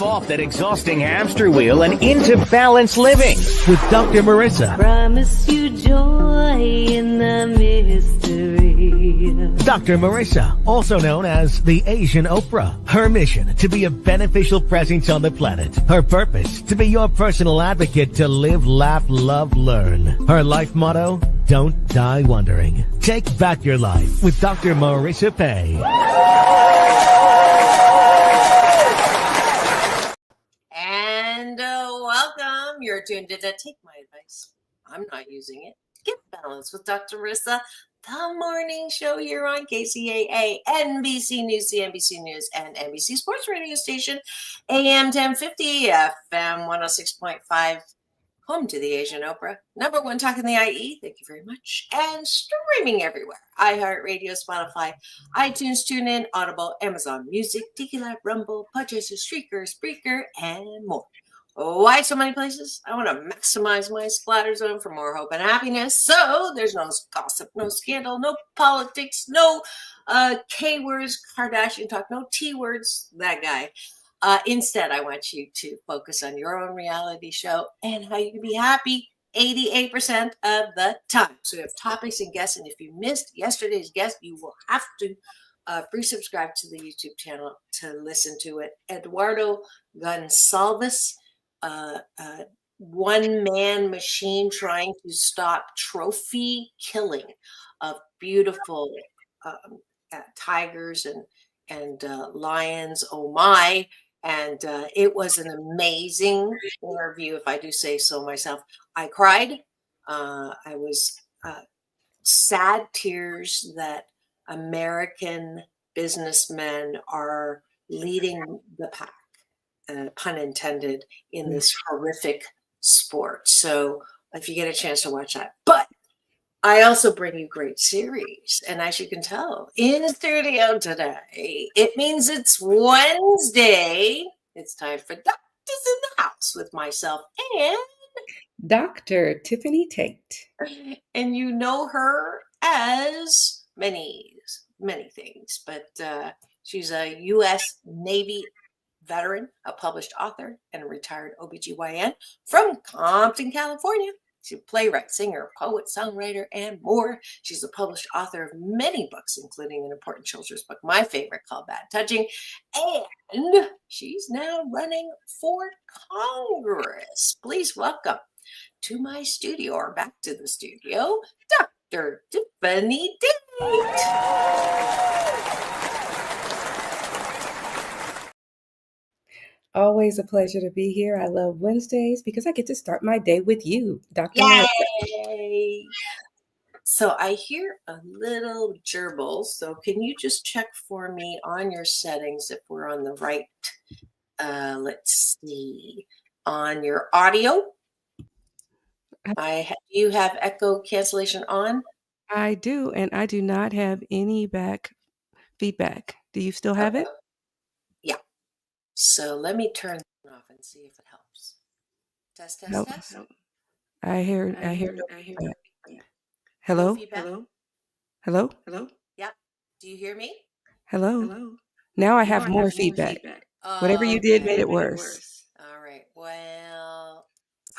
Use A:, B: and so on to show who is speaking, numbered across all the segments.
A: Get off that exhausting hamster wheel and into balanced living with Dr. Marissa.
B: Promise you joy in the mystery.
A: Dr. Marissa, also known as the Asian Oprah. Her mission, to be a beneficial presence on the planet. Her purpose, to be your personal advocate to live, laugh, love, learn. Her life motto, don't die wondering. Take back your life with Dr. Marissa Pay.
C: And welcome. You're tuned to Take My Advice. I'm not using it. Get Balanced with Dr. Marissa, the morning show here on KCAA, NBC News, CNBC News, and NBC Sports Radio Station, AM 1050, FM 106.5, home to the Asian Oprah, number one talk in the IE. Thank you very much. And streaming everywhere. iHeartRadio, Spotify, iTunes, TuneIn, Audible, Amazon Music, Tiki Live, Rumble, Podchaser, Streaker, Spreaker, and more. Why so many places? I want to maximize my splatter zone for more hope and happiness. So there's no gossip, no scandal, no politics, no K-words, Kardashian talk, no T-words, that guy. Instead, I want you to focus on your own reality show and how you can be happy 88% of the time. So we have topics and guests, and if you missed yesterday's guest, you will have to free subscribe to the YouTube channel to listen to it. Eduardo Gonçalves, one-man machine trying to stop trophy killing of beautiful tigers and lions. Oh my. And it was an amazing interview, if I do say so myself. I cried. I was sad tears that American businessmen are leading the pack, pun intended, in this horrific sport. So if you get a chance to watch that. But I also bring you great series. And as you can tell, in studio today, it means it's Wednesday. It's time for Doctors in the House with myself and
D: Dr. Tiffanie Tate.
C: And you know her as many things, but she's a U.S. Navy veteran, a published author, and a retired OBGyn from Compton, California. She's a playwright, singer, poet, songwriter, and more. She's a published author of many books, including an important children's book, my favorite, called Bad Touching. And she's now running for Congress. Please welcome to my studio, or back to the studio, Dr. Tiffanie Tate.
D: Always a pleasure to be here. I love Wednesdays because I get to start my day with you, Dr.
C: Yay! So I hear a little gerbil. So can you just check for me on your settings if we're on the right, let's see, on your audio? You have echo cancellation on?
D: I do, and I do not have any back feedback. Do you still have it?
C: Yeah. So let me turn it off and see if it helps. Test.
D: Nope. I hear. Hello? Hello?
C: Yep. Do you hear me?
D: Hello? Now I have more feedback. Whatever you did made it worse.
C: All right. Well,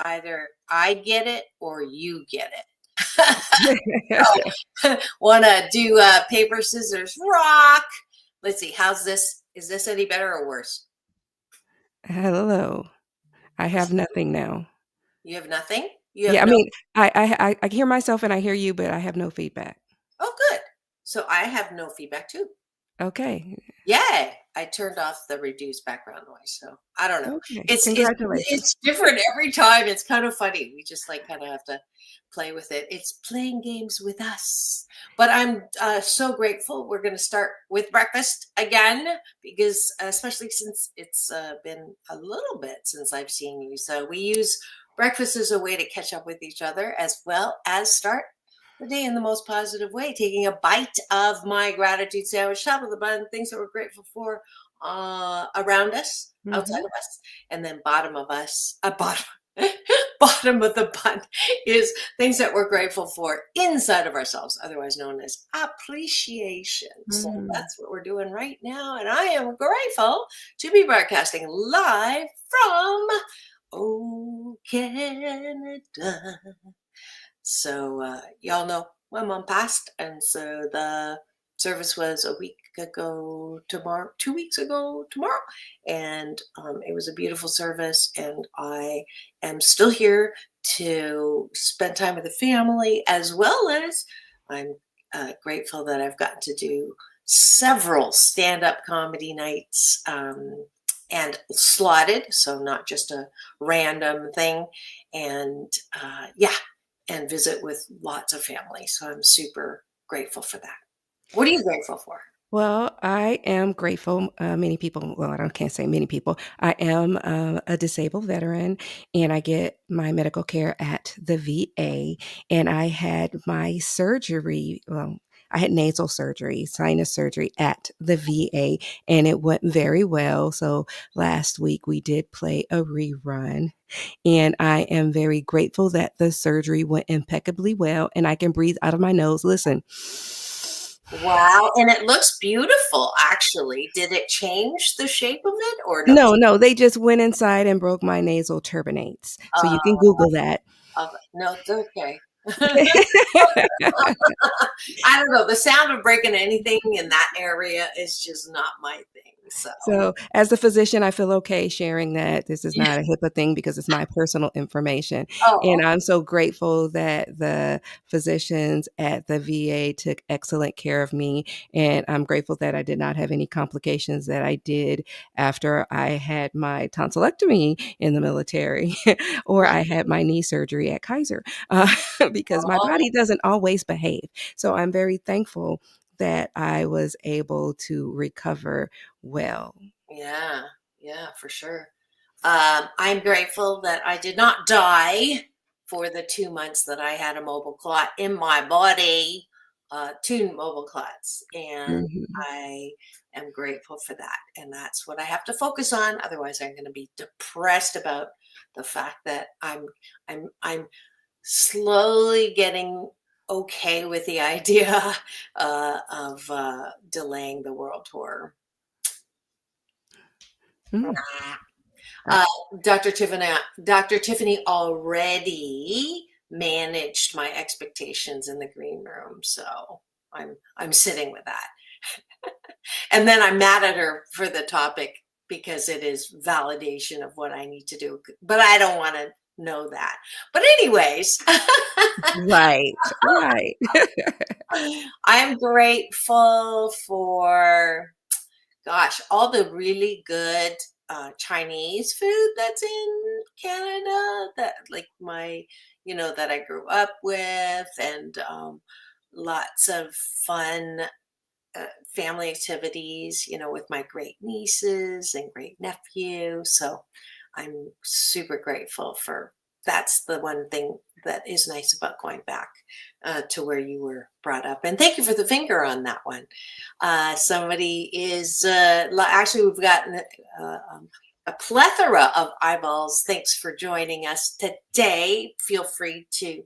C: either I get it or you get it. Want to do paper, scissors, rock? Let's see. How's this? Is this any better or worse?
D: Hello. I have nothing now.
C: You have nothing?
D: I mean, I hear myself and I hear you, but I have no feedback.
C: Oh, good. So I have no feedback too.
D: Okay.
C: Yay. I turned off the reduced background noise. So I don't know.
D: Okay.
C: Congratulations. It's different every time. It's kind of funny. We just kind of have to play with it. It's playing games with us. But I'm so grateful. We're going to start with breakfast again, because especially since it's been a little bit since I've seen you. So we use breakfast as a way to catch up with each other, as well as start the day in the most positive way, taking a bite of my gratitude sandwich, top of the bun, things that we're grateful for around us, outside of us, and then bottom bottom of the bun is things that we're grateful for inside of ourselves, otherwise known as appreciation. So that's what we're doing right now. And I am grateful to be broadcasting live from Canada. So y'all know my mom passed, and so the service was a week ago tomorrow, 2 weeks ago tomorrow, and it was a beautiful service, and I am still here to spend time with the family, as well as I'm grateful that I've gotten to do several stand-up comedy nights and slotted, so not just a random thing, and and visit with lots of family. So I'm super grateful for that. What are you grateful for?
D: Well, I am grateful. Many people, well, can't say many people. I am a disabled veteran, and I get my medical care at the VA. And I had my surgery, well, I had nasal surgery, sinus surgery at the VA, and it went very well. So last week we did play a rerun. And I am very grateful that the surgery went impeccably well, and I can breathe out of my nose. Listen.
C: Wow. And it looks beautiful, actually. Did it change the shape of it or
D: no? No, they just went inside and broke my nasal turbinates. So you can Google that.
C: No, it's okay. I don't know. The sound of breaking anything in that area is just not my thing.
D: So as a physician, I feel okay sharing that. This is not a HIPAA thing because it's my personal information. And I'm so grateful that the physicians at the VA took excellent care of me. And I'm grateful that I did not have any complications that I did after I had my tonsillectomy in the military or I had my knee surgery at Kaiser because my body doesn't always behave. So I'm very thankful that I was able to recover well.
C: Yeah, for sure. I'm grateful that I did not die for the 2 months that I had a mobile clot in my body, 2 mobile clots. And I am grateful for that. And that's what I have to focus on. Otherwise, I'm going to be depressed about the fact that I'm slowly getting okay with the idea of delaying the world tour. Dr. Tiffanie already managed my expectations in the green room, so I'm sitting with that. And then I'm mad at her for the topic because it is validation of what I need to do, but I don't want to know that. But anyways,
D: right.
C: I'm grateful for, all the really good Chinese food that's in Canada, that like that I grew up with, and lots of fun family activities, with my great nieces and great nephew. So I'm super grateful for, that's the one thing that is nice about going back to where you were brought up. And thank you for the finger on that one. Somebody is, actually we've gotten a plethora of eyeballs. Thanks for joining us today. Feel free to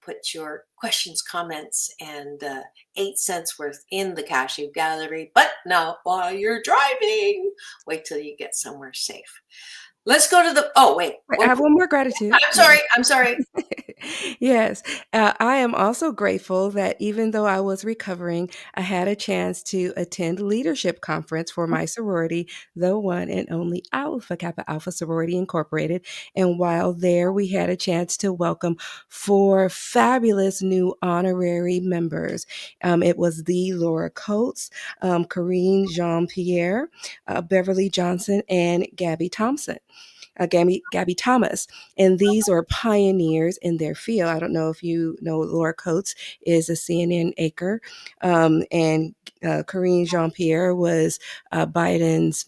C: put your questions, comments, and 8 cents worth in the cashew gallery, but not while you're driving. Wait till you get somewhere safe. Let's go to wait.
D: I have one more gratitude.
C: I'm sorry.
D: Yes. I am also grateful that even though I was recovering, I had a chance to attend leadership conference for my sorority, the one and only Alpha Kappa Alpha Sorority Incorporated. And while there, we had a chance to welcome 4 fabulous new honorary members. It was the Laura Coates, Corinne Jean-Pierre, Beverly Johnson, and Gabby Thompson. Gabby Thomas. And these are pioneers in their field. I don't know if you know, Laura Coates is a CNN anchor, and Corinne Jean-Pierre was Biden's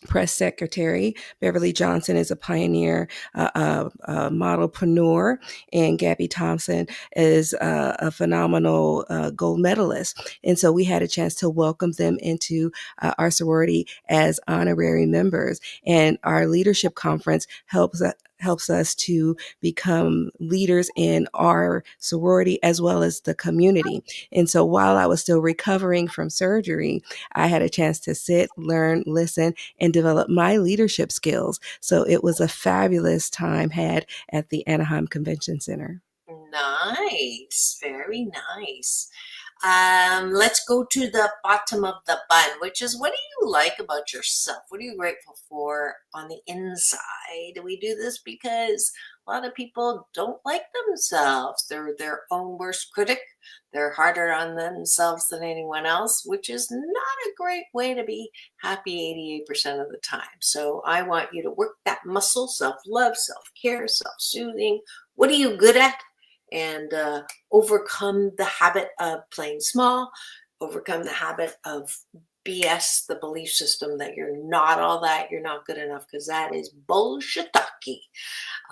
D: press secretary. Beverly Johnson is a pioneer, modelpreneur, and Gabby Thompson is a phenomenal gold medalist. And so we had a chance to welcome them into our sorority as honorary members. And our leadership conference helps helps us to become leaders in our sorority as well as the community. And so while I was still recovering from surgery, I had a chance to sit, learn, listen, and develop my leadership skills. So it was a fabulous time had at the Anaheim Convention Center.
C: Nice. Very nice. Let's go to the bottom of the bun, which is, what do you like about yourself? What are you grateful for on the inside? We do this because a lot of people don't like themselves. They're their own worst critic. They're harder on themselves than anyone else, which is not a great way to be happy 88% of the time. So I want you to work that muscle: self-love, self-care, self-soothing. What are you good at? And overcome the habit of playing small, overcome the habit of BS, the belief system that you're not all that, you're not good enough, because that is bullshit-taki.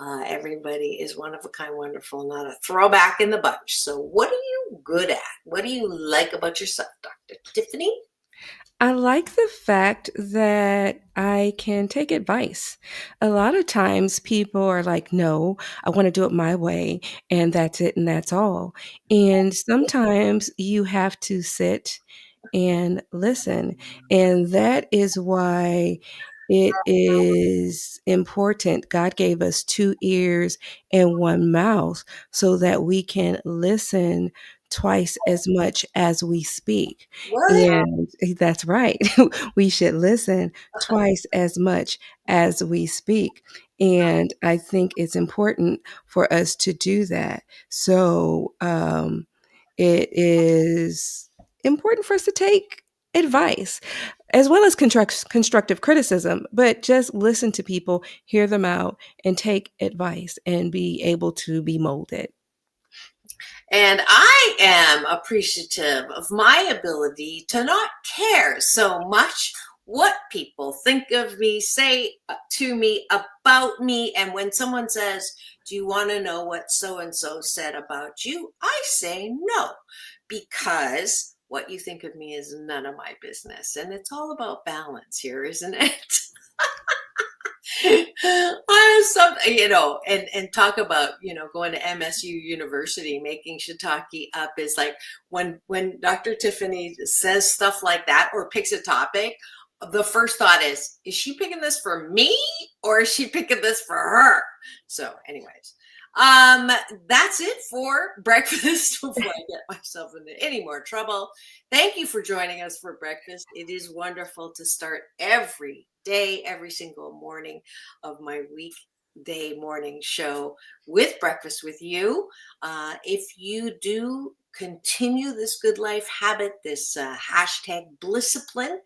C: Everybody is one of a kind, wonderful, not a throwback in the bunch. So what are you good at? What do you like about yourself, Dr. Tiffanie?
D: I like the fact that I can take advice. A lot of times people are like, no, I want to do it my way, and that's it, and that's all. And sometimes you have to sit and listen. And that is why it is important. God gave us 2 ears and 1 mouth so that we can listen twice as much as we speak.
C: What?
D: And that's right. We should listen twice as much as we speak. And I think it's important for us to do that. So it is important for us to take advice as well as constructive criticism, but just listen to people, hear them out, and take advice and be able to be molded.
C: And I am appreciative of my ability to not care so much what people think of me, say to me, about me. And when someone says, do you want to know what so-and-so said about you? I say no, because what you think of me is none of my business. And it's all about balance here, isn't it? And talk about, going to MSU University, making shiitake up is like when Dr. Tiffanie says stuff like that or picks a topic, the first thought is she picking this for me or is she picking this for her? So anyways, that's it for breakfast before I get myself into any more trouble. Thank you for joining us for breakfast. It is wonderful to start every day, every single morning of my weekday morning show with breakfast with you. If you do continue this good life habit, this hashtag Blisscipline,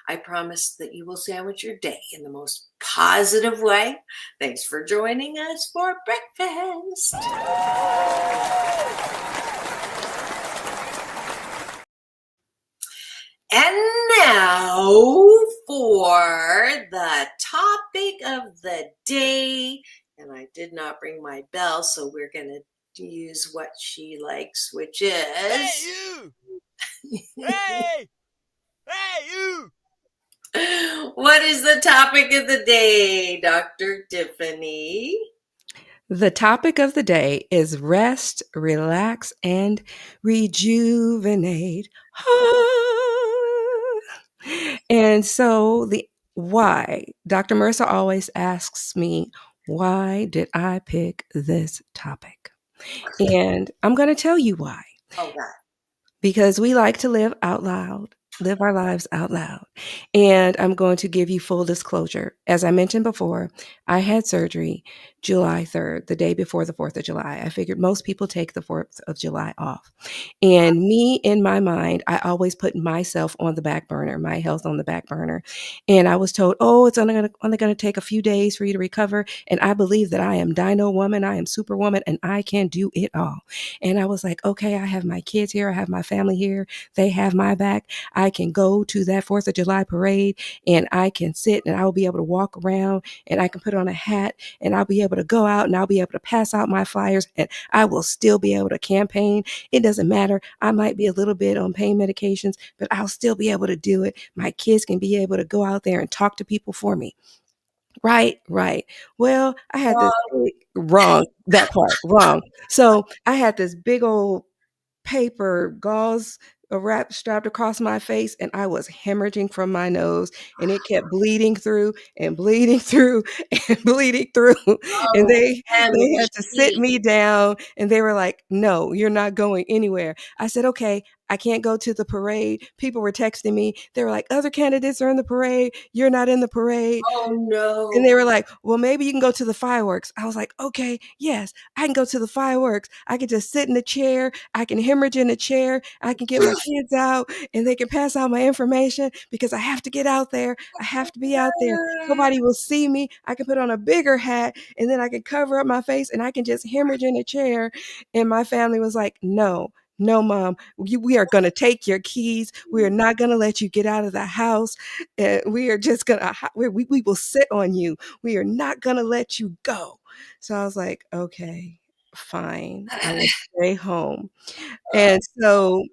C: I promise that you will sandwich your day in the most positive way. Thanks for joining us for breakfast. And now for the topic of the day. And I did not bring my bell, so we're going to use what she likes, which is...
E: Hey, you! Hey! Hey, you!
C: What is the topic of the day, Dr. Tiffanie?
D: The topic of the day is rest, relax, and rejuvenate. And so the why, Dr. Marissa always asks me, why did I pick this topic? And I'm going to tell you why.
C: Oh, God.
D: Because we like to live out loud, live our lives out loud. And I'm going to give you full disclosure. As I mentioned before, I had surgery July 3rd, the day before the 4th of July. I figured most people take the 4th of July off. And me, in my mind, I always put myself on the back burner, my health on the back burner. And I was told, oh, it's only going to take a few days for you to recover. And I believe that I am Dino Woman, I am Superwoman, and I can do it all. And I was like, okay, I have my kids here, I have my family here, they have my back. I can go to that 4th of July parade and I can sit and I'll be able to walk around and I can put on a hat and I'll be able to go out and I'll be able to pass out my flyers and I will still be able to campaign. It doesn't matter. I might be a little bit on pain medications, but I'll still be able to do it. My kids can be able to go out there and talk to people for me. Right, right. Well, I had this
C: Wrong.
D: big wrong, that part, wrong. So, I had this big old paper gauze wrap strapped across my face, and I was hemorrhaging from my nose, and it kept bleeding through and bleeding through and bleeding through. And they had to sit
C: OMG.
D: me down, and they were like, "No, you're not going anywhere." I said, "Okay, I can't go to the parade." People were texting me. They were like, "Other candidates are in the parade. You're not in the parade."
C: Oh
D: And
C: no.
D: they were like, "Well, maybe you can go to the fireworks." I was like, "Okay, yes, I can go to the fireworks. I can just sit in the chair. I can hemorrhage in the chair. I can get my kids out and they can pass out my information because I have to get out there. I have to be out there. Nobody will see me. I can put on a bigger hat and then I can cover up my face and I can just hemorrhage in a chair." And my family was like, "No, no, mom, we are going to take your keys. We are not going to let you get out of the house. We are just going to, we will sit on you. We are not going to let you go." So I was like, "Okay, fine. I will stay home." And so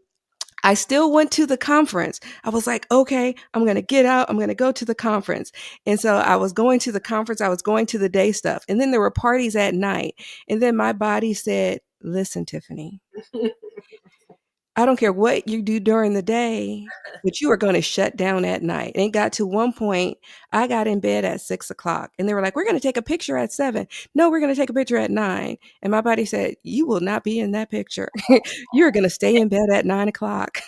D: I still went to the conference. I was like, "Okay, I'm going to get out. I'm going to go to the conference." And so I was going to the conference. I was going to the day stuff. And then there were parties at night. And then my body said, "Listen, Tiffanie, I don't care what you do during the day, but you are gonna shut down at night." And it got to one point, I got in bed at 6 o'clock, and they were like, "We're gonna take a picture at 7." "No, we're gonna take a picture at 9." And my body said, "You will not be in that picture. You're gonna stay in bed at 9 o'clock."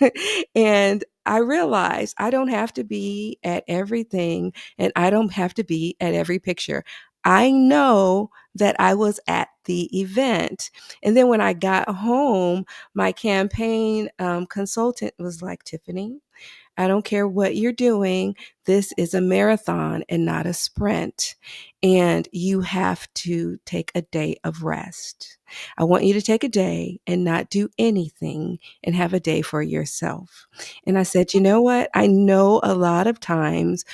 D: And I realized I don't have to be at everything, and I don't have to be at every picture. I know that I was at the event. And then when I got home, my campaign consultant was like, "Tiffanie, I don't care what you're doing. This is a marathon and not a sprint. And you have to take a day of rest. I want you to take a day and not do anything and have a day for yourself." And I said, "You know what? I know a lot of times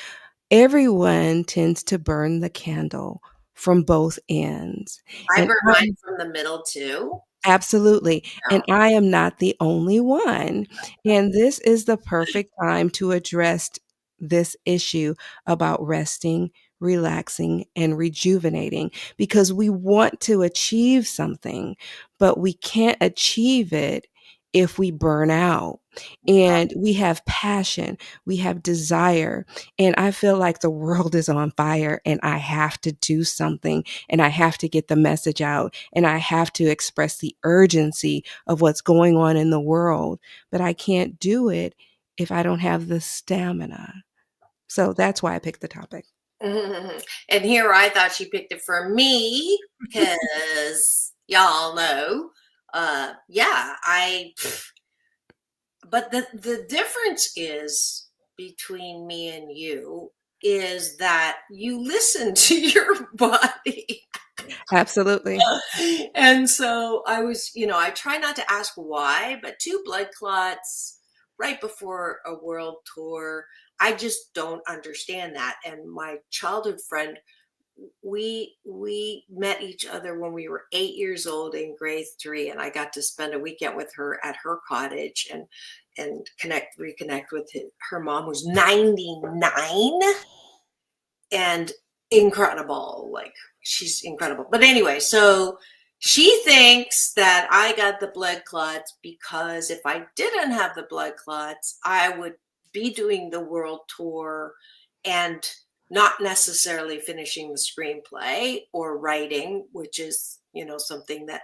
D: everyone tends to burn the candle from both ends.
C: I
D: And
C: burn mine from the middle too.
D: Absolutely. And
C: No.
D: I am not the only one. And this is the perfect time to address this issue about resting, relaxing, and rejuvenating because we want to achieve something, but we can't achieve it if we burn out. And we have passion, we have desire, and I feel like the world is on fire and I have to do something and I have to get the message out and I have to express the urgency of what's going on in the world, but I can't do it if I don't have the stamina. So that's why I picked the topic.
C: And here I thought she picked it for me because y'all know, yeah, but the difference is between me and you is that you listen to your body.
D: Absolutely.
C: And so I try not to ask why, but 2 blood clots right before a world tour, I just don't understand that. And my childhood friend, we met each other when we were 8 years old in grade 3, and I got to spend a weekend with her at her cottage and reconnect with her mom, who's 99 and incredible. Like, she's incredible. But anyway, so she thinks that I got the blood clots because if I didn't have the blood clots, I would be doing the world tour and not necessarily finishing the screenplay or writing, which is, something that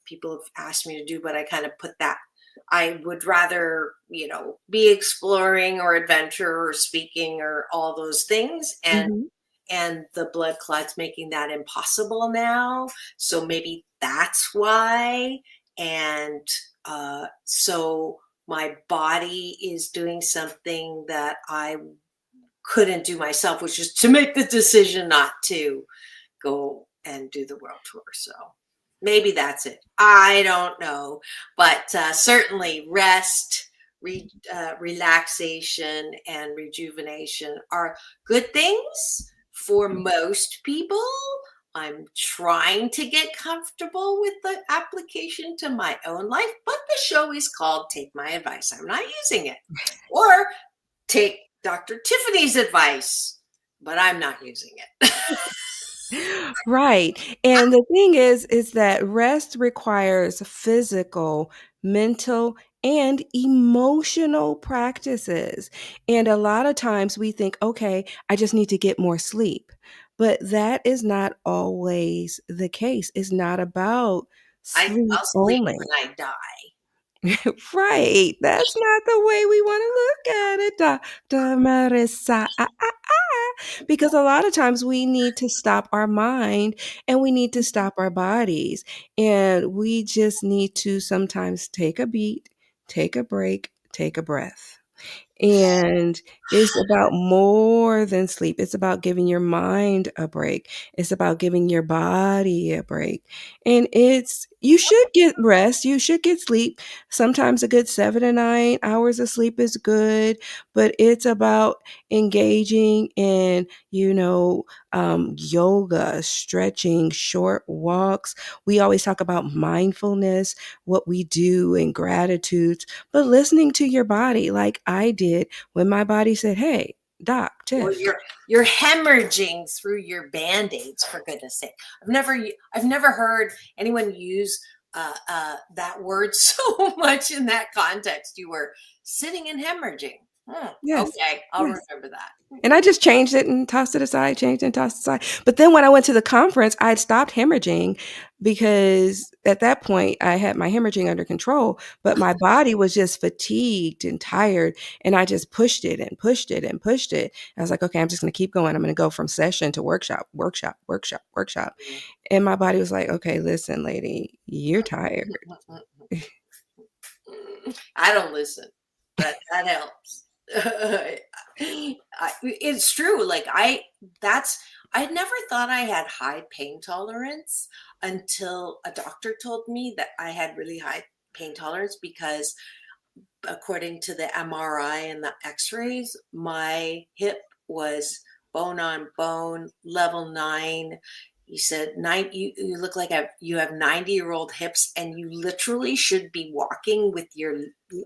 C: people have asked me to do, but I kind of put that. I would rather, be exploring or adventure or speaking or all those things.
D: Mhm.
C: And the blood clots making that impossible now. So maybe that's why. And so my body is doing something that I couldn't do myself, which is to make the decision not to go and do the world tour. So maybe that's it. I don't know. But certainly rest, relaxation, and rejuvenation are good things for most people. I'm trying to get comfortable with the application to my own life, but the show is called Take My Advice. I'm not using it. Or take Dr. Tiffany's advice. but I'm not using it.
D: Right. And the thing is that rest requires physical, mental, and emotional practices. And a lot of times we think, okay, I just need to get more sleep. But that is not always the case. It's not about sleep
C: I'll sleep
D: only.
C: when I die.
D: Right. That's not the way we want to look at it, Dr. Marissa. Because a lot of times we need to stop our mind and we need to stop our bodies. And we just need to sometimes take a beat, take a break, take a breath. And it's about more than sleep. It's about giving your mind a break. It's about giving your body a break. And you should get rest. You should get sleep. Sometimes a good 7 to 9 hours of sleep is good, but it's about engaging in, yoga, stretching, short walks. We always talk about mindfulness, what we do, and gratitudes, but listening to your body like I did when my body said, hey, Doc,
C: Or
D: Tiff.
C: you're hemorrhaging through your band-aids, for goodness sake. I've never heard anyone use that word so much in that context. You were sitting and hemorrhaging.
D: Yes.
C: Okay, I'll
D: Yes.
C: remember that.
D: And I just changed it and tossed it aside, changed it and tossed it aside. But then when I went to the conference, I had stopped hemorrhaging because at that point I had my hemorrhaging under control, but my body was just fatigued and tired. And I just pushed it and pushed it and pushed it. I was like, okay, I'm just going to keep going. I'm going to go from session to workshop, workshop, workshop, workshop. And my body was like, okay, listen, lady, you're tired.
C: I don't listen, but that helps. It's true. Like I never thought I had high pain tolerance until a doctor told me that I had really high pain tolerance because according to the MRI and the x-rays, my hip was bone on bone, level 9. He said, you look like you have 90-year-old hips and you literally should be walking with your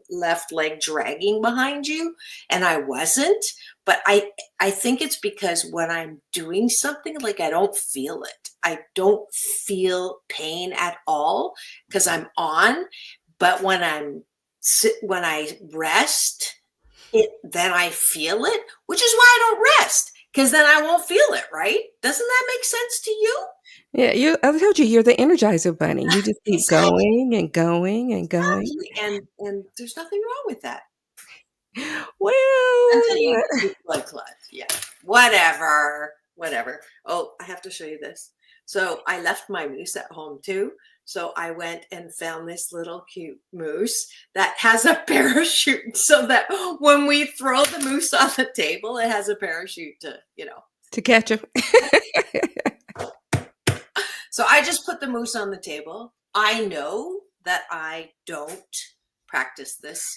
C: left leg dragging behind you. And I wasn't, but I think it's because when I'm doing something, like I don't feel it. I don't feel pain at all because I'm on. But when I rest, then I feel it, which is why I don't rest. Because then I won't feel it, right? Doesn't that make sense to you?
D: Yeah, I told you, you're the Energizer Bunny. You just keep
C: Exactly.
D: going and going and going.
C: Exactly. And there's nothing wrong with that.
D: Well,
C: Until you do blood clots. Yeah. Whatever. Oh, I have to show you this. So I left my moose at home too. So I went and found this little cute moose that has a parachute so that when we throw the moose on the table, it has a parachute
D: to catch him.
C: So I just put the moose on the table. I know that I don't practice this,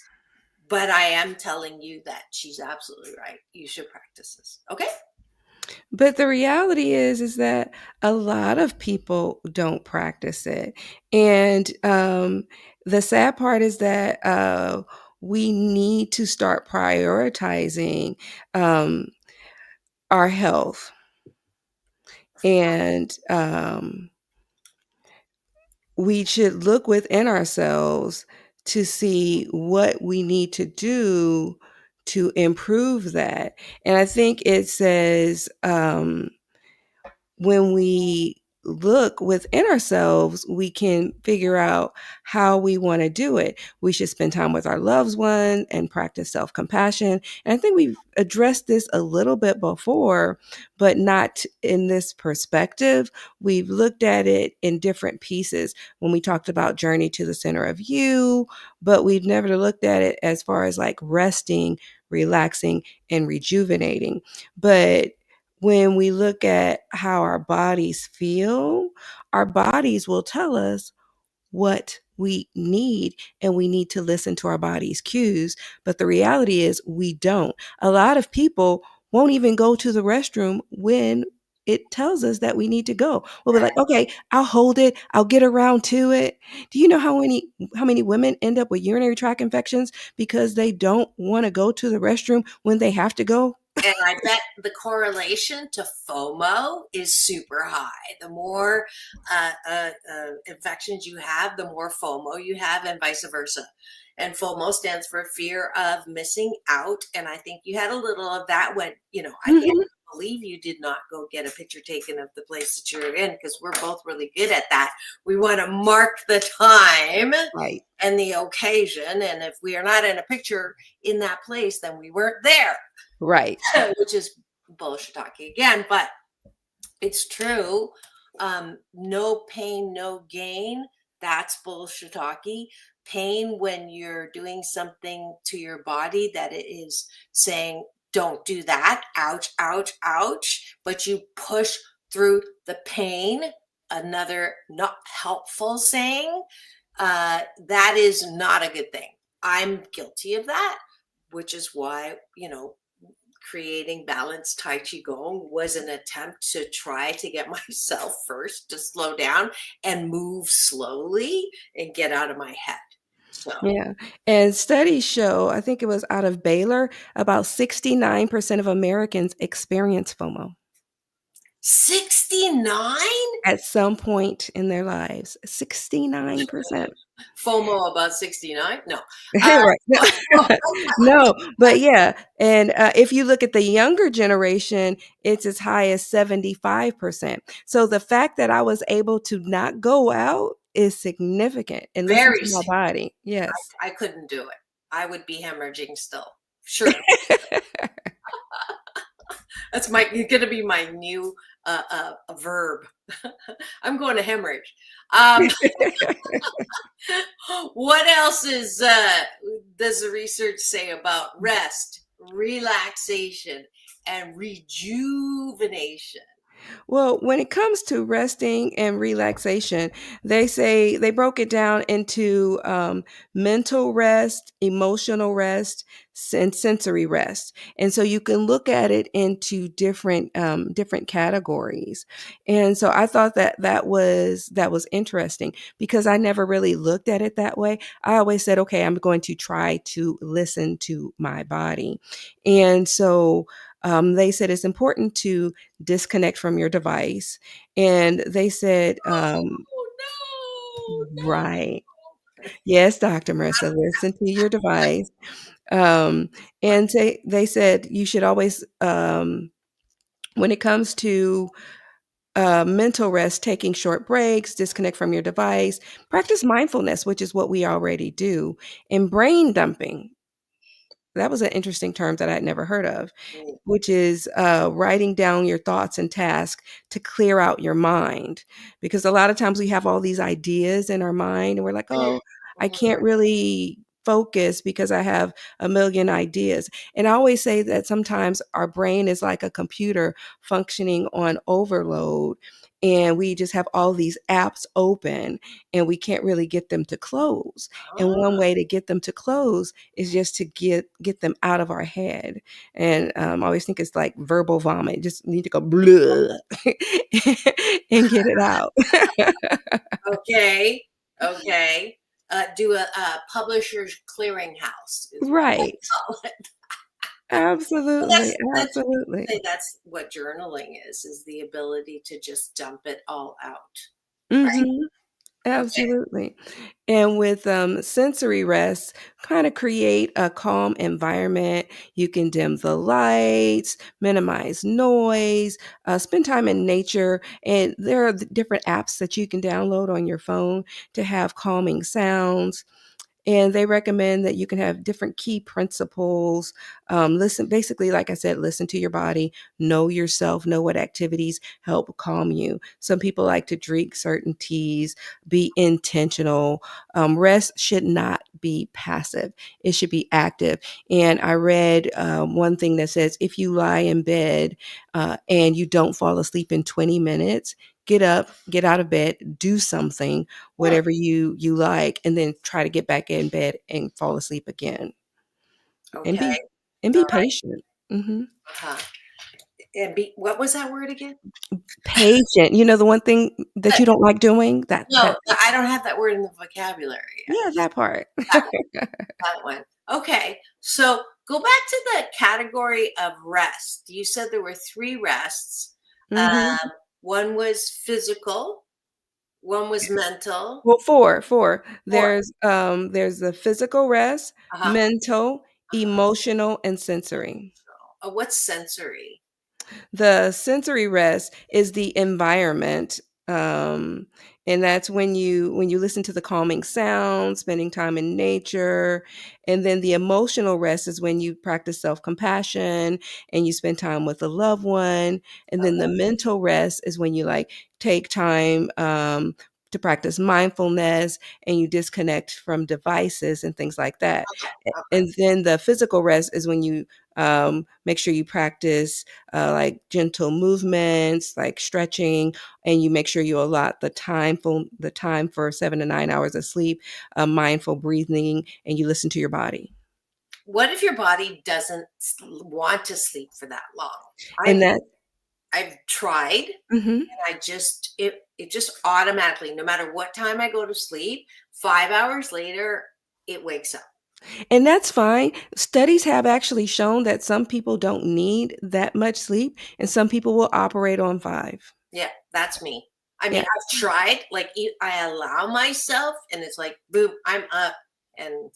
C: but I am telling you that she's absolutely right. You should practice this. Okay?
D: But the reality is that a lot of people don't practice it. And the sad part is that we need to start prioritizing our health. And we should look within ourselves to see what we need to do to improve that. And I think it says, when we look within ourselves, we can figure out how we want to do it. We should spend time with our loved one and practice self-compassion. And I think we've addressed this a little bit before, but not in this perspective. We've looked at it in different pieces when we talked about journey to the center of you, but we've never looked at it as far as like resting, relaxing, and rejuvenating. But when we look at how our bodies feel, our bodies will tell us what we need, and we need to listen to our body's cues. But the reality is we don't. A lot of people won't even go to the restroom when it tells us that we need to go. We'll be like, okay, I'll hold it. I'll get around to it. Do you know how many women end up with urinary tract infections because they don't want to go to the restroom when they have to go?
C: And I bet the correlation to FOMO is super high. The more infections you have, the more FOMO you have, and vice versa. And FOMO stands for fear of missing out. And I think you had a little of that when, I can't believe you did not go get a picture taken of the place that you're in, because we're both really good at that. We want to mark the time
D: Right.
C: and the occasion. And if we are not in a picture in that place, then we weren't there.
D: Right.
C: Which is bullshit talking again, but it's true. No pain, no gain. That's bullshit talking. Pain when you're doing something to your body that it is saying, don't do that. Ouch, ouch, ouch. But you push through the pain. Another not helpful saying. That is not a good thing. I'm guilty of that, which is why, creating balanced Tai Chi Gong was an attempt to try to get myself first to slow down and move slowly and get out of my head. So.
D: Yeah. And studies show, I think it was out of Baylor, about 69% of Americans experience FOMO.
C: 69?
D: At some point in their lives. 69%.
C: FOMO about 69? No.
D: Right. No, but yeah. And if you look at the younger generation, it's as high as 75%. So the fact that I was able to not go out is significant and listen
C: Very
D: to my body. Yes.
C: I couldn't do it. I would be hemorrhaging still. Sure. That's going to be my new verb. I'm going to hemorrhage. What else does the research say about rest, relaxation, and rejuvenation?
D: Well, when it comes to resting and relaxation, they say they broke it down into mental rest, emotional rest, and sensory rest. And so you can look at it into different categories. And so I thought that was interesting because I never really looked at it that way. I always said, okay, I'm going to try to listen to my body. And so they said it's important to disconnect from your device. And they said,
C: No.
D: Right. Yes, Dr. Marissa, listen to your device. And they said you should always, when it comes to mental rest, taking short breaks, disconnect from your device, practice mindfulness, which is what we already do, and brain dumping. That was an interesting term that I'd never heard of, which is writing down your thoughts and tasks to clear out your mind. Because a lot of times we have all these ideas in our mind and we're like, oh, I can't really focus because I have a million ideas. And I always say that sometimes our brain is like a computer functioning on overload. And we just have all these apps open and we can't really get them to close. And one way to get them to close is just to get them out of our head. And I always think it's like verbal vomit. Just need to go blah and get it out.
C: Okay. Do a publisher's clearinghouse.
D: Right. Absolutely. Absolutely.
C: That's what journaling is the ability to just dump it all out.
D: Mm-hmm.
C: Right?
D: Absolutely. Okay. And with sensory rest, kind of create a calm environment. You can dim the lights, minimize noise, spend time in nature. And there are different apps that you can download on your phone to have calming sounds. And they recommend that you can have different key principles. Listen, basically, like I said, listen to your body, know yourself, know what activities help calm you. Some people like to drink certain teas, be intentional. Rest should not be passive. It should be active. And I read one thing that says, if you lie in bed and you don't fall asleep in 20 minutes, get up, get out of bed, do something, whatever you like, and then try to get back in bed and fall asleep again.
C: Okay.
D: And be patient. Mm-hmm.
C: And what was that word again?
D: Patient. You know, the one thing that you don't like doing? I
C: don't have that word in the vocabulary yet.
D: Yeah, that part.
C: That one. Okay. So Go back to the category of rest. You said there were 3 rests. One was physical, one was mental.
D: Well, 4. 4. There's the physical rest, mental, emotional, and sensory.
C: What's sensory?
D: The sensory rest is the environment. And that's when you listen to the calming sounds, spending time in nature. And then the emotional rest is when you practice self-compassion and you spend time with a loved one. And then the mental rest is when you like take time to practice mindfulness and you disconnect from devices and things like that. And then the physical rest is when you make sure you practice like gentle movements, like stretching, and you make sure you allot the time for 7 to 9 hours of sleep, mindful breathing, and you listen to your body.
C: What if your body doesn't want to sleep for that long? I've tried, and I just it just automatically, no matter what time I go to sleep, 5 hours later, it wakes up.
D: And that's fine. Studies have actually shown that some people don't need that much sleep, and some people will operate on 5.
C: Yeah, that's me. I mean, I've tried, like, I allow myself, and it's like, boom, I'm up, and,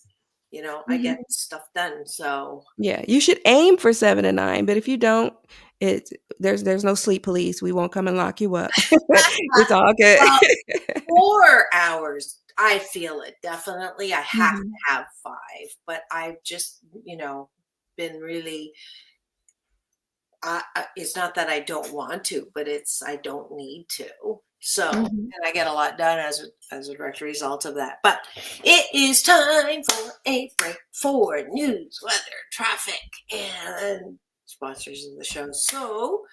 C: you know, I get stuff done. So
D: yeah, you should aim for 7 to 9, but if you don't, there's no sleep police. We won't come and lock you up. It's all good.
C: 4 hours, I feel it, definitely. I have to have 5, but I've just, you know, been really, it's not that I don't want to, but I don't need to. So, and I get a lot done as a direct result of that. But it is time for a break for news, weather, traffic, and sponsors of the show. So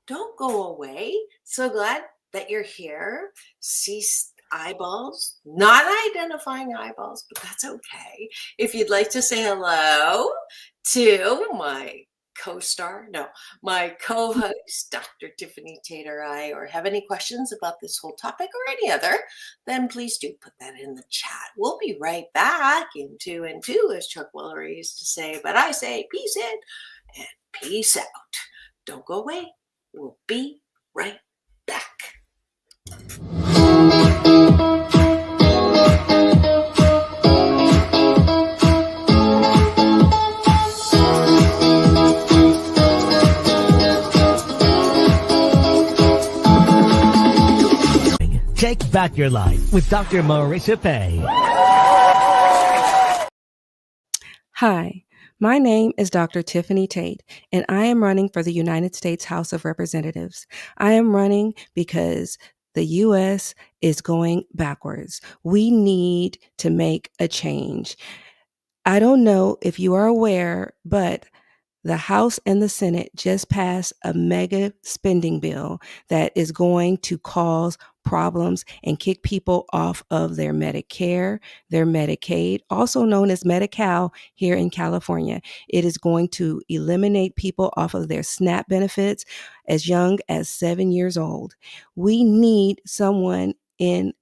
C: don't go away. So glad that you're here. See eyeballs, not identifying eyeballs, but that's okay. If you'd like to say hello to my my co-host, Dr. Tiffanie Tate, or have any questions about this whole topic or any other, then please do put that in the chat. We'll be right back in 2 and 2, as Chuck Woolery used to say, but I say peace in and peace out. Don't go away. We'll be right back.
A: Take back your life with Dr. Marissa Pay.
D: Hi, my name is Dr. Tiffanie Tate, and I am running for the United States House of Representatives. I am running because the U.S. is going backwards. We need to make a change. I don't know if you are aware, but the House and the Senate just passed a mega spending bill that is going to cause problems and kick people off of their Medicare, their Medicaid, also known as Medi-Cal here in California. It is going to eliminate people off of their SNAP benefits as young as 7 years old. We need someone in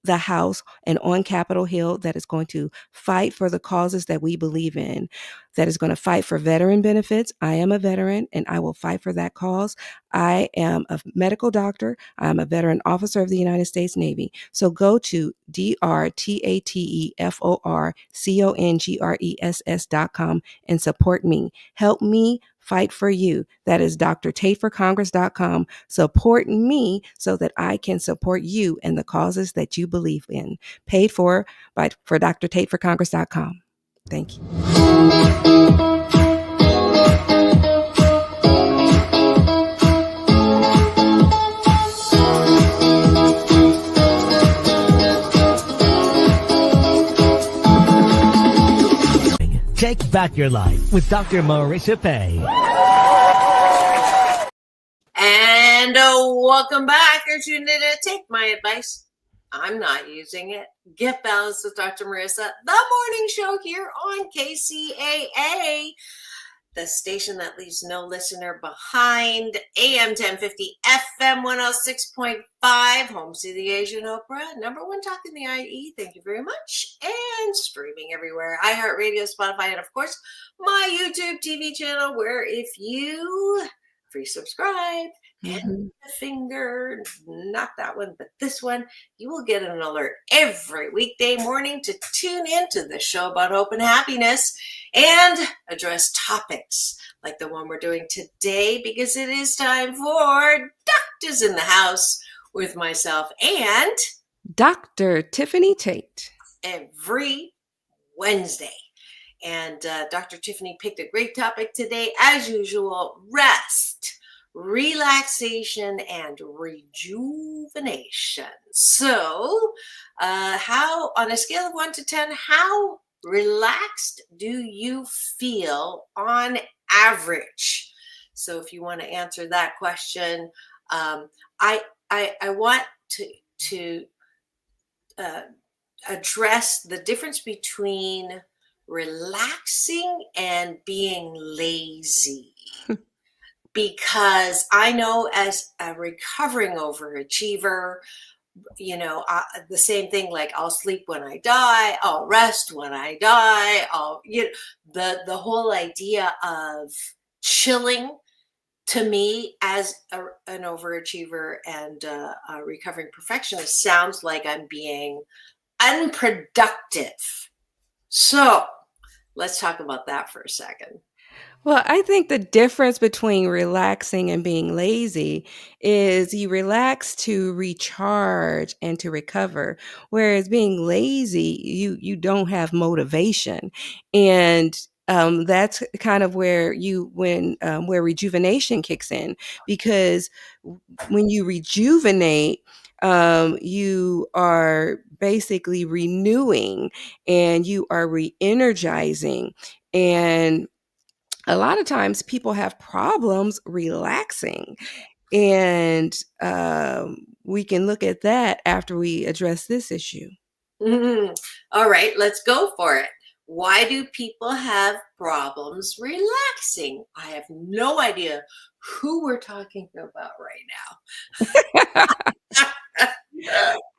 D: the House and on Capitol Hill that is going to fight for the causes that we believe in, that is going to fight for veteran benefits. I am a veteran and I will fight for that cause. I am a medical doctor. I'm a veteran officer of the United States Navy. So go to drtateforcongres.com and support me. Help me fight for you. That is drtateforcongress.com. Support me so that I can support you and the causes that you believe in. Paid for drtateforcongress.com. Thank you.
A: Take back your life with Dr. Marissa Pay.
C: And welcome back. You're tuned in to Take My Advice. I'm not using it. Get Balanced with Dr. Marissa, the morning show here on KCAA. the station that leaves no listener behind. AM 1050, FM 106.5, home to the Asian Oprah, number one talk in the IE. Thank you very much. And streaming everywhere. iHeartRadio, Spotify, and of course, my YouTube TV channel, where if you free subscribe and the finger, not that one, but this one, you will get an alert every weekday morning to tune into the show about hope and happiness and address topics like the one we're doing today, because it is time for Doctors in the House with myself and
D: Dr. Tiffanie Tate.
C: Every Wednesday. And Dr. Tiffanie picked a great topic today, as usual: rest, relaxation, and rejuvenation. So, how, on a scale of 1 to 10, how relaxed do you feel on average? So, if you want to answer that question, I want to address the difference between relaxing and being lazy. Because I know, as a recovering overachiever, the same thing, like I'll sleep when I die, I'll rest when I die, the whole idea of chilling, to me, as an overachiever and a recovering perfectionist, sounds like I'm being unproductive. So let's talk about that for a second.
D: Well, I think the difference between relaxing and being lazy is you relax to recharge and to recover, whereas being lazy, you don't have motivation. And that's kind of where where rejuvenation kicks in, because when you rejuvenate, you are basically renewing and you are re-energizing. And a lot of times people have problems relaxing. And we can look at that after we address this issue.
C: All right, let's go for it. Why do people have problems relaxing? I have no idea who we're talking about right now.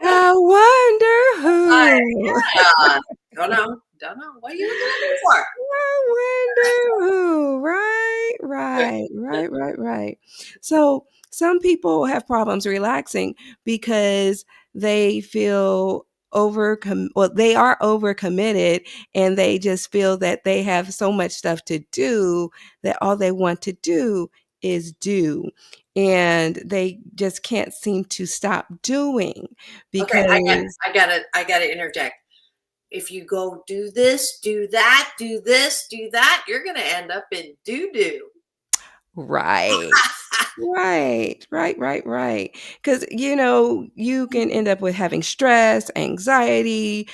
D: I wonder who.
C: Don't know. What are you looking for?
D: I wonder who. Right. So some people have problems relaxing because they feel they are overcommitted, and they just feel that they have so much stuff to do that all they want to do is do, and they just can't seem to stop doing. Because
C: Okay, I gotta interject. If you go do this, do that, do this, do that, you're gonna end up in doo-doo.
D: Right. Right. Because, you can end up with having stress, anxiety,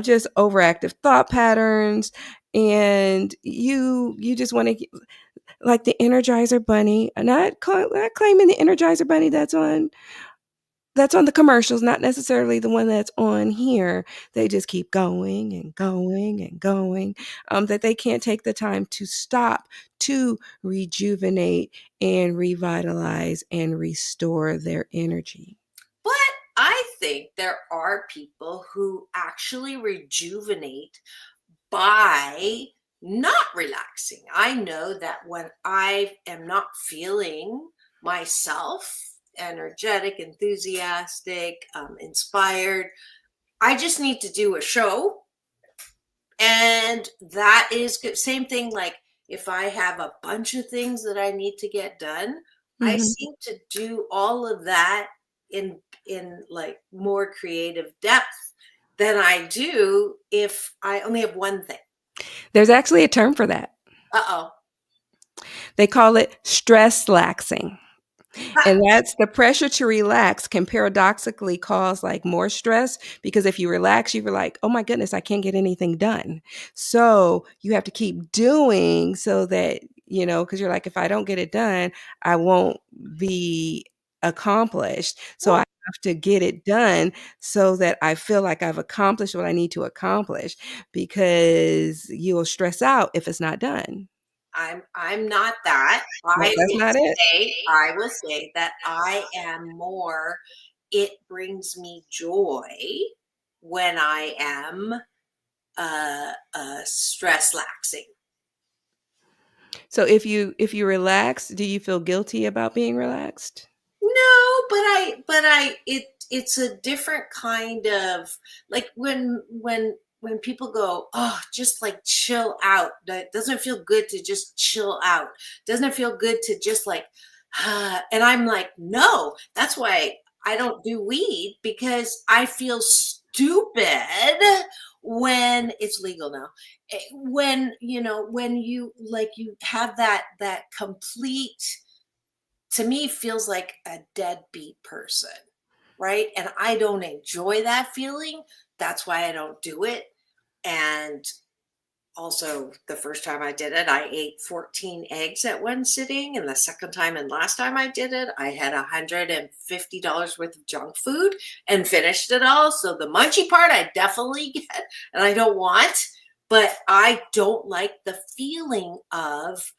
D: just overactive thought patterns. And you just want to, like the Energizer Bunny, not claiming the Energizer Bunny that's on the commercials, not necessarily the one that's on here. They just keep going and going and going, that they can't take the time to stop to rejuvenate and revitalize and restore their energy.
C: But I think there are people who actually rejuvenate by not relaxing. I know that when I am not feeling myself energetic, enthusiastic, inspired, I just need to do a show. And that is good. Same thing, like if I have a bunch of things that I need to get done, I seem to do all of that in like more creative depth than I do if I only have one thing.
D: There's actually a term for that.
C: Uh-oh.
D: They call it stress laxing. And that's the pressure to relax can paradoxically cause like more stress, because if you relax, you're like, oh my goodness, I can't get anything done. So you have to keep doing so that, because you're like, if I don't get it done, I won't be accomplished. So I have to get it done so that I feel like I've accomplished what I need to accomplish, because you'll stress out if it's not done.
C: I'm not that.
D: No, that's not it.
C: I will say that I am more, it brings me joy when I am stress laxing.
D: So if you relax, do you feel guilty about being relaxed?
C: No, but it's a different kind of, like when people go, oh, just like chill out. That doesn't feel good to just chill out. Doesn't it feel good to just like, and I'm like, no, that's why I don't do weed, because I feel stupid when it's legal now. When, when you like, you have that complete, to me, feels like a deadbeat person, right? And I don't enjoy that feeling. That's why I don't do it. And also, the first time I did it, I ate 14 eggs at one sitting. And the second time and last time I did it, I had $150 worth of junk food and finished it all. So the munchy part I definitely get and I don't want, but I don't like the feeling of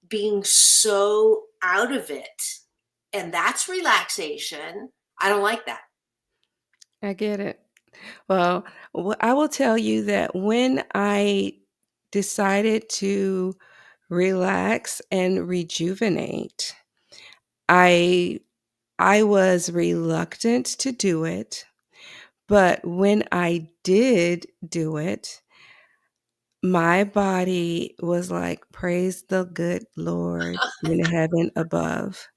C: being so out of it. And that's relaxation. I don't like that.
D: I get it. Well, I will tell you that when I decided to relax and rejuvenate, I was reluctant to do it, but when I did do it, my body was like, praise the good Lord in heaven above.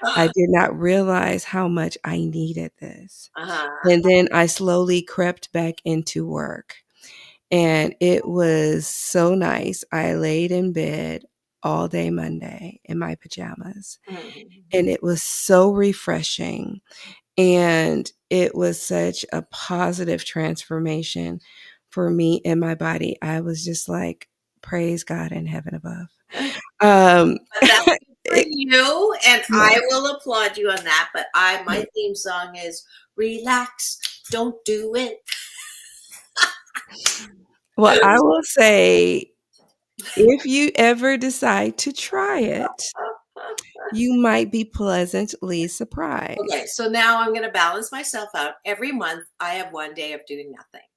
D: I did not realize how much I needed this.
C: Uh-huh.
D: And then I slowly crept back into work. And it was so nice. I laid in bed all day Monday in my pajamas. And it was so refreshing. And it was such a positive transformation for me and my body. I was just like, praise God in heaven above.
C: But that's good for
D: It-
C: you, and
D: Yeah.
C: I will applaud you on that. But my theme song is relax, don't do it.
D: Well, I will say, if you ever decide to try it, you might be pleasantly surprised.
C: Okay, so now I'm going to balance myself out. Every month, I have one day of doing nothing.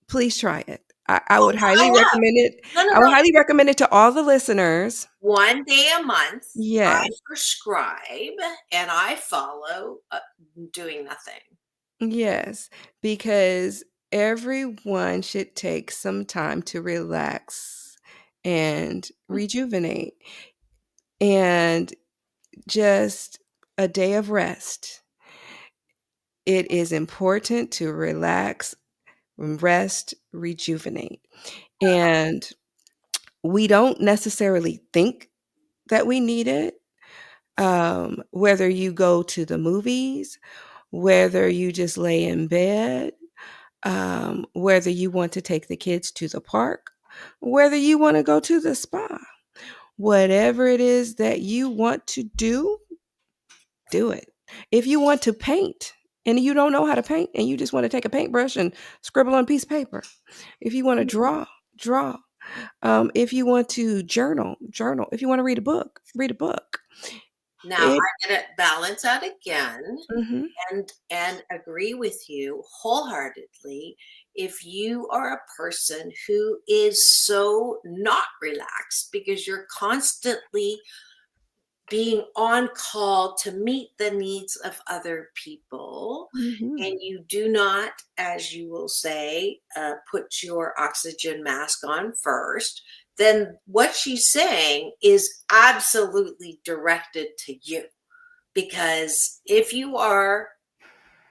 D: Please try it. I would
C: I
D: highly
C: have.
D: recommend it.
C: No,
D: I would highly recommend it to all the listeners.
C: One day a month, I
D: Yes.
C: prescribe and I follow doing nothing.
D: Yes, because everyone should take some time to relax and rejuvenate, and just a day of rest. It is important to relax, rest, rejuvenate. And we don't necessarily think that we need it. Whether you go to the movies, whether you just lay in bed, whether you want to take the kids to the park, whether you want to go to the spa, whatever it is that you want to do, do it. If you want to paint and you don't know how to paint and you just want to take a paintbrush and scribble on a piece of paper, if you want to draw, draw. If you want to journal, journal. If you want to read a book, read a book.
C: Now I'm going to balance out again
D: Mhm.
C: and agree with you wholeheartedly. If you are a person who is so not relaxed because you're constantly being on call to meet the needs of other people,
D: Mhm.
C: and you do not, as you will say, put your oxygen mask on first, then what she's saying is absolutely directed to you. Because if you are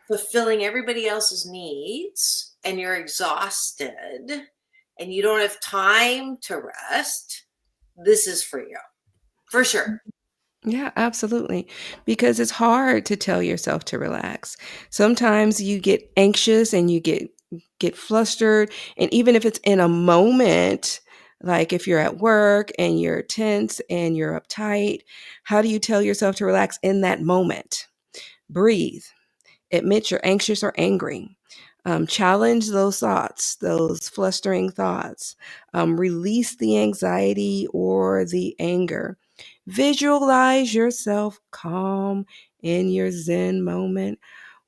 C: fulfilling everybody else's needs and you're exhausted and you don't have time to rest, this is for you, for sure.
D: Yeah, absolutely. Because it's hard to tell yourself to relax. Sometimes you get anxious and you get flustered, and even if it's in a moment, like if you're at work and you're tense and you're uptight, how do you tell yourself to relax in that moment? Breathe. Admit you're anxious or angry. Challenge those thoughts, those flustering thoughts. Release the anxiety or the anger. Visualize yourself calm in your Zen moment.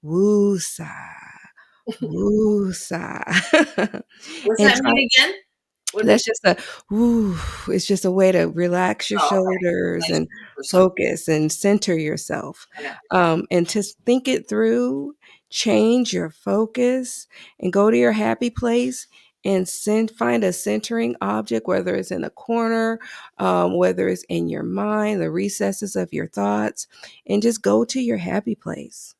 D: Woo-sa, woo-sa.
C: What's
D: And
C: that
D: try
C: mean again? What
D: that's just a woo. It's just a way to relax your
C: Oh, okay.
D: shoulders
C: Nice
D: and
C: person.
D: focus and center yourself.
C: I got
D: And to think it through, change your focus and go to your happy place and find a centering object, whether it's in a corner, whether it's in your mind, the recesses of your thoughts, and just go to your happy place,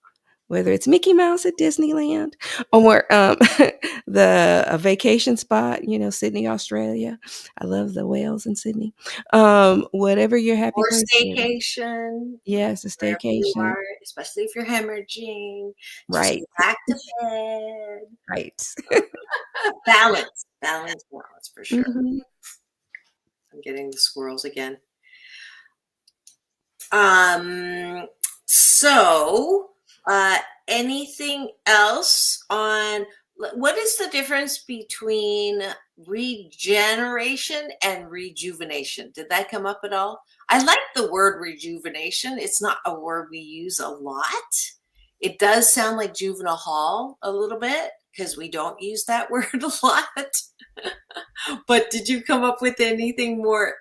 D: whether it's Mickey Mouse at Disneyland or a vacation spot, Sydney, Australia. I love the whales in Sydney. Whatever your happy
C: Or
D: place is.
C: staycation,
D: Yes, a
C: wherever you
D: staycation.
C: are, especially if you're hemorrhaging. Just
D: Right,
C: go back to bed.
D: right.
C: Balance for sure.
D: Mhm.
C: I'm getting the squirrels again. So, anything else on what is the difference between regeneration and rejuvenation? Did that come up at all? I like the word rejuvenation. It's not a word we use a lot. It does sound like juvenile hall a little bit because we don't use that word a lot. But did you come up with anything more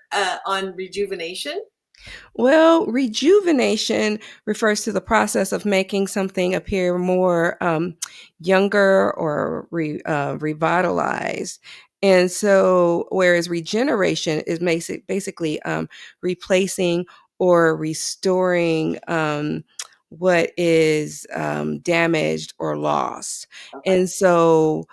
C: on rejuvenation?
D: Well, rejuvenation refers to the process of making something appear more younger or revitalized. And so, whereas regeneration is basically replacing or restoring what is damaged or lost.
C: Okay.
D: And so,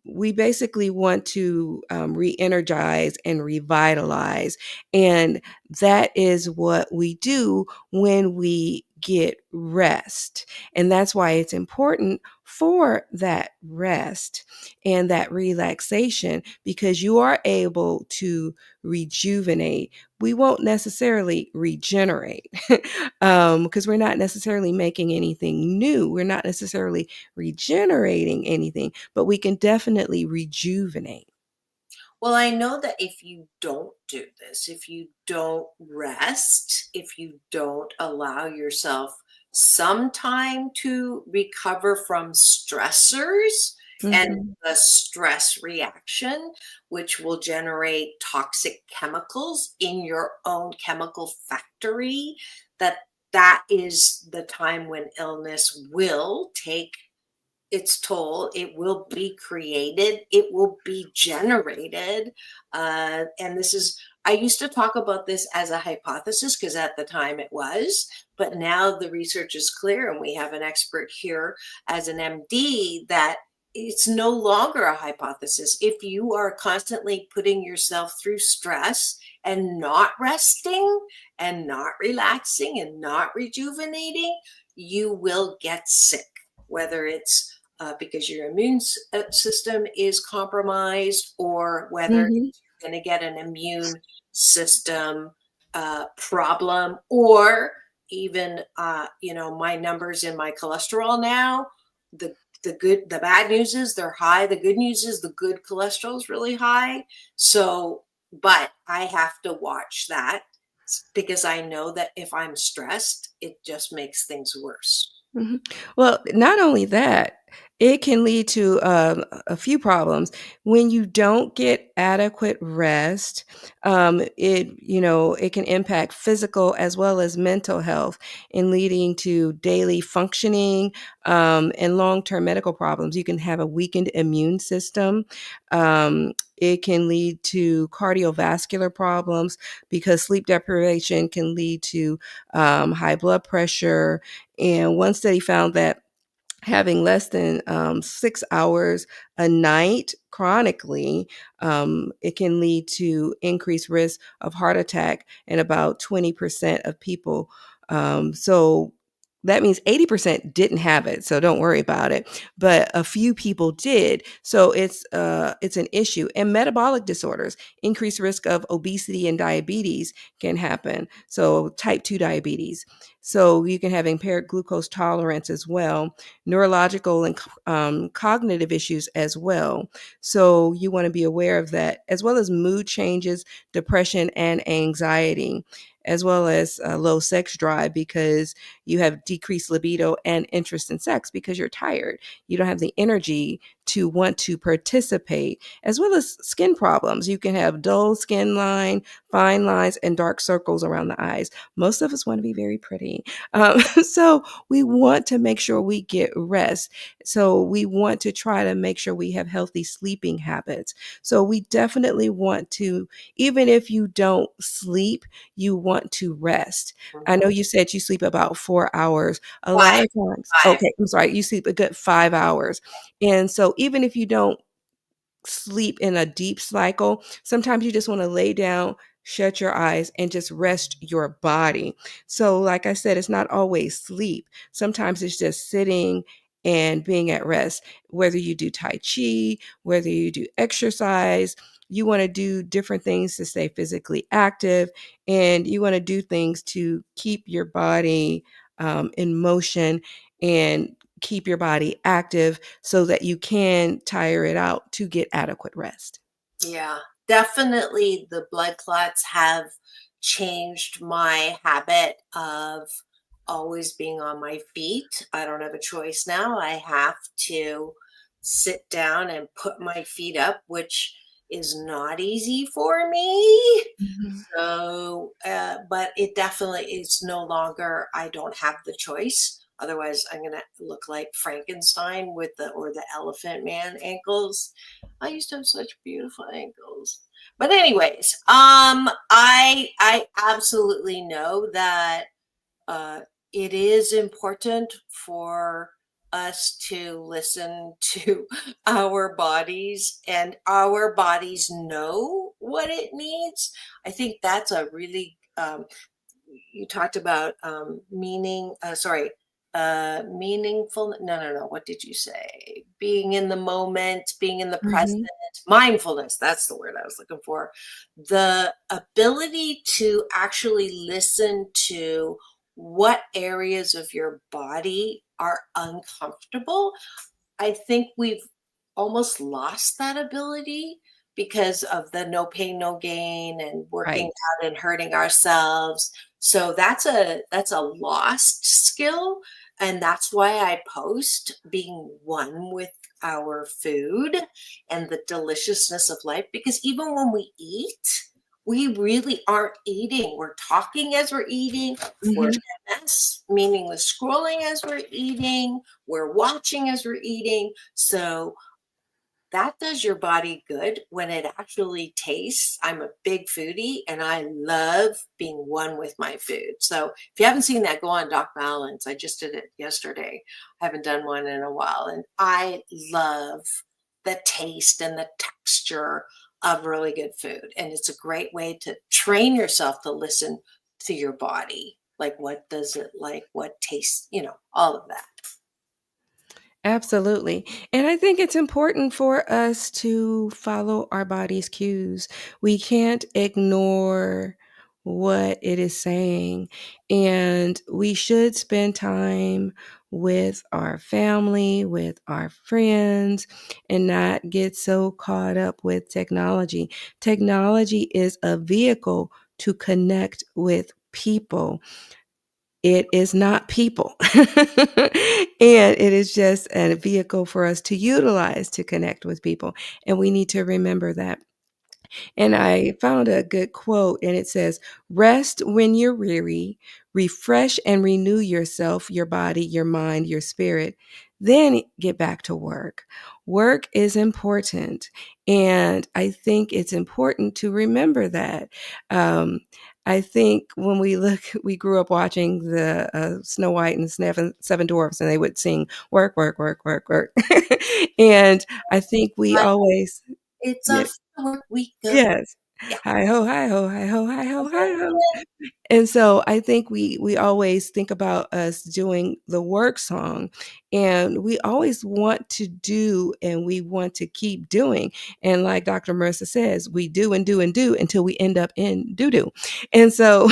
D: we basically want to re energize and revitalize. And that is what we do when we get rest. And that's why it's important for that rest and that relaxation, because you are able to rejuvenate. We won't necessarily regenerate because we're not necessarily making anything new. We're not necessarily regenerating anything, but we can definitely rejuvenate.
C: Well, I know that if you don't do this, if you don't rest, if you don't allow yourself some time to recover from stressors and
D: Mhm.
C: the stress reaction, which will generate toxic chemicals in your own chemical factory, that is the time when illness will take its toll. It will be created, it will be generated. And this is, I used to talk about this as a hypothesis because at the time it was, but now the research is clear and we have an expert here as an MD that it's no longer a hypothesis. If you are constantly putting yourself through stress and not resting and not relaxing and not rejuvenating, you will get sick, whether it's because your immune system is compromised, or whether
D: Mhm.
C: you're going to get an immune system problem, or even my numbers in my cholesterol now. The bad news is they're high. The good news is the good cholesterol is really high. So, but I have to watch that because I know that if I'm stressed, it just makes things worse.
D: Mhm. Well, not only that, it can lead to a few problems. When you don't get adequate rest, it can impact physical as well as mental health, in leading to daily functioning and long-term medical problems. You can have a weakened immune system. It can lead to cardiovascular problems because sleep deprivation can lead to high blood pressure. And one study found that having less than 6 hours a night chronically, it can lead to increased risk of heart attack in about 20% of people. So that means 80% didn't have it, so don't worry about it. But a few people did, so it's an issue. And metabolic disorders, increased risk of obesity and diabetes can happen. So type 2 diabetes. So you can have impaired glucose tolerance as well, neurological and cognitive issues as well. So you want to be aware of that, as well as mood changes, depression, and anxiety, as well as low sex drive because you have decreased libido and interest in sex because you're tired. You don't have the energy to want to participate, as well as skin problems. You can have dull skin line, fine lines, and dark circles around the eyes. Most of us want to be very pretty. So we want to make sure we get rest. So we want to try to make sure we have healthy sleeping habits. So we definitely want to, even if you don't sleep, you want to rest. I know you said you sleep about 4 hours. A lot of times,
C: Five.
D: okay, I'm sorry, you sleep a good 5 hours. And so even if you don't sleep in a deep cycle, sometimes you just want to lay down, shut your eyes, and just rest your body. So, like I said, it's not always sleep. Sometimes it's just sitting and being at rest. Whether you do Tai Chi, whether you do exercise, you want to do different things to stay physically active, and you want to do things to keep your body in motion and keep your body active so that you can tire it out to get adequate rest.
C: Yeah, definitely the blood clots have changed my habit of always being on my feet. I don't have a choice now. I have to sit down and put my feet up, which is not easy for me.
D: Mhm.
C: So, but it definitely is no longer, I don't have the choice. Otherwise, I'm going to look like Frankenstein with the elephant man ankles. I used to have such beautiful ankles. But anyways, I absolutely know that uh, it is important for us to listen to our bodies, and our bodies know what it needs. I think that's a really you talked about meaningful, no, what did you say? Being in the moment, being in the present,
D: Mhm.
C: mindfulness, that's the word I was looking for. The ability to actually listen to what areas of your body are uncomfortable. I think we've almost lost that ability because of the no pain, no gain and working
D: Right.
C: out and hurting ourselves. So that's a lost skill. And that's why I post being one with our food and the deliciousness of life. Because even when we eat, we really aren't eating. We're talking as we're eating. We're
D: Mhm.
C: meaningless scrolling as we're eating. We're watching as we're eating. So that does your body good when it actually tastes. I'm a big foodie and I love being one with my food. So if you haven't seen that, go on Doc Balance. I just did it yesterday. I haven't done one in a while. And I love the taste and the texture of really good food. And it's a great way to train yourself to listen to your body. Like, what does it like? What tastes, all of that.
D: Absolutely. And I think it's important for us to follow our body's cues. We can't ignore what it is saying. And we should spend time with our family, with our friends, and not get so caught up with technology. Technology is a vehicle to connect with people. It is not people. And it is just a vehicle for us to utilize to connect with people. And we need to remember that. And I found a good quote, and it says, "Rest when you're weary, refresh and renew yourself, your body, your mind, your spirit. Then get back to work." Work is important. And I think it's important to remember that. Um, I think when we look, we grew up watching the Snow White and the Seven Dwarfs, and they would sing, "Work, work, work, work, work." And I think we
C: But
D: always,
C: it's
D: yeah,
C: a work week of
D: yes.
C: Yeah.
D: Hi ho, hi ho, hi ho, hi ho, hi ho. And so I think we always think about us doing the work song, and we always want to do and we want to keep doing. And like Dr. Marissa says, we do and do and do until we end up in doo-doo. And so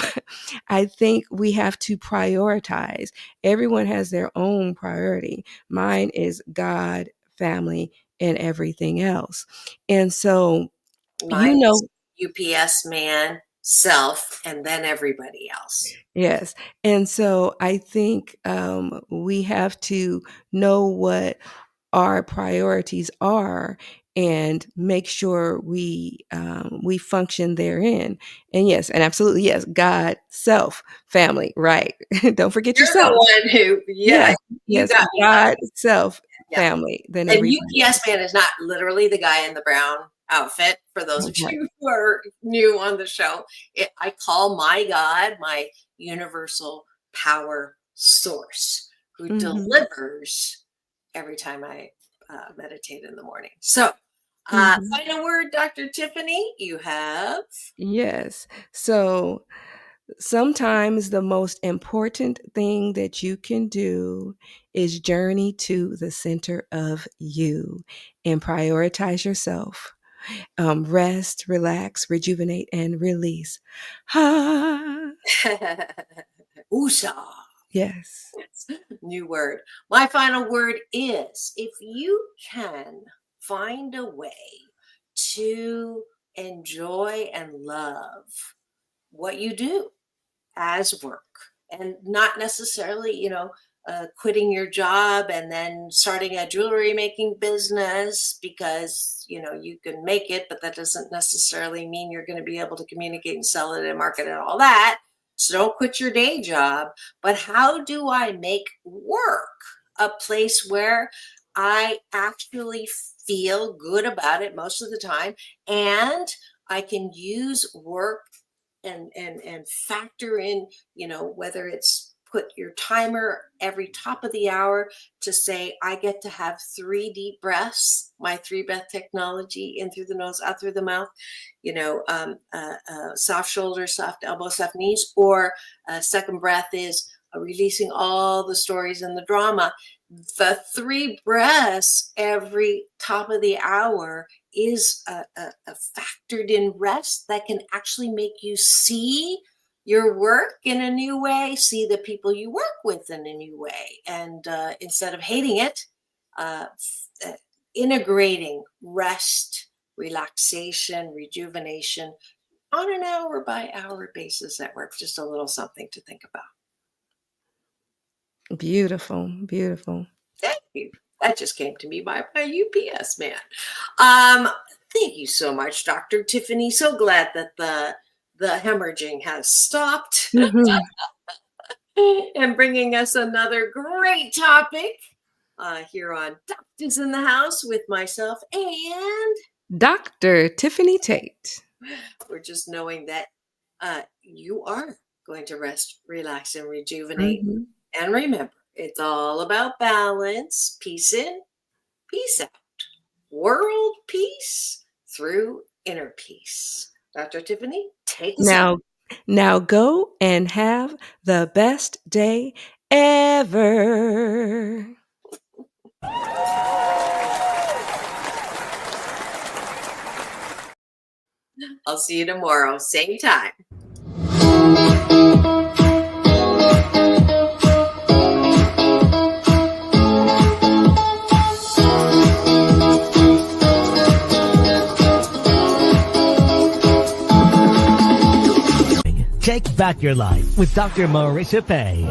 D: I think we have to prioritize. Everyone has their own priority. Mine is God, family, and everything else. And so, you
C: Mine
D: know,
C: is UPS man, self, and then everybody else.
D: yes. And so I think we have to know what our priorities are and make sure we function therein. And yes, and absolutely yes, God, self, family, right? Don't forget
C: You're the
D: yourself.
C: one who,
D: Yes,
C: you
D: yes,
C: got me.
D: God, self,
C: Yeah.
D: family, then
C: And
D: everybody.
C: UPS man is not literally the guy in the brown outfit. For those of
D: Right.
C: you who are new on the show, I call my God my universal power source who
D: Mhm.
C: delivers every time I meditate in the morning. So,
D: Mhm.
C: final word, Dr. Tiffany, you have.
D: Yes. So sometimes the most important thing that you can do is journey to the center of you and prioritize yourself. Rest, relax, rejuvenate, and release. Ha!
C: Usha.
D: Yes.
C: New word. My final word is if you can find a way to enjoy and love what you do as work and not necessarily, quitting your job and then starting a jewelry making business because, you can make it, but that doesn't necessarily mean you're going to be able to communicate and sell it and market and all that. So don't quit your day job. But how do I make work a place where I actually feel good about it most of the time and I can use work and factor in, whether it's put your timer every top of the hour to say I get to have 3 deep breaths, my 3 breath technology, in through the nose, out through the mouth, soft shoulders, soft elbows, soft knees, or second breath is releasing all the stories and the drama. The 3 breaths every top of the hour is a factored in rest that can actually make you see your work in a new way, see the people you work with in a new way. And instead of hating it, integrating rest, relaxation, rejuvenation on an hour by hour basis at work. Just a little something to think about.
D: Beautiful. Beautiful.
C: Thank you. That just came to me by my UPS man. Thank you so much, Dr. Tiffany. So glad that the hemorrhaging has stopped
D: Mhm.
C: and bringing us another great topic here on Doctors in the House with myself and
D: Dr. Tiffanie Tate.
C: we're just knowing that you are going to rest, relax, and rejuvenate.
D: Mhm.
C: And remember, it's all about balance, peace in, peace out. World peace through inner peace. Dr. Tiffany, take us out.
D: Now go and have the best day ever.
C: I'll see you tomorrow, same time.
A: Take back your life with Dr. Marissa Pay.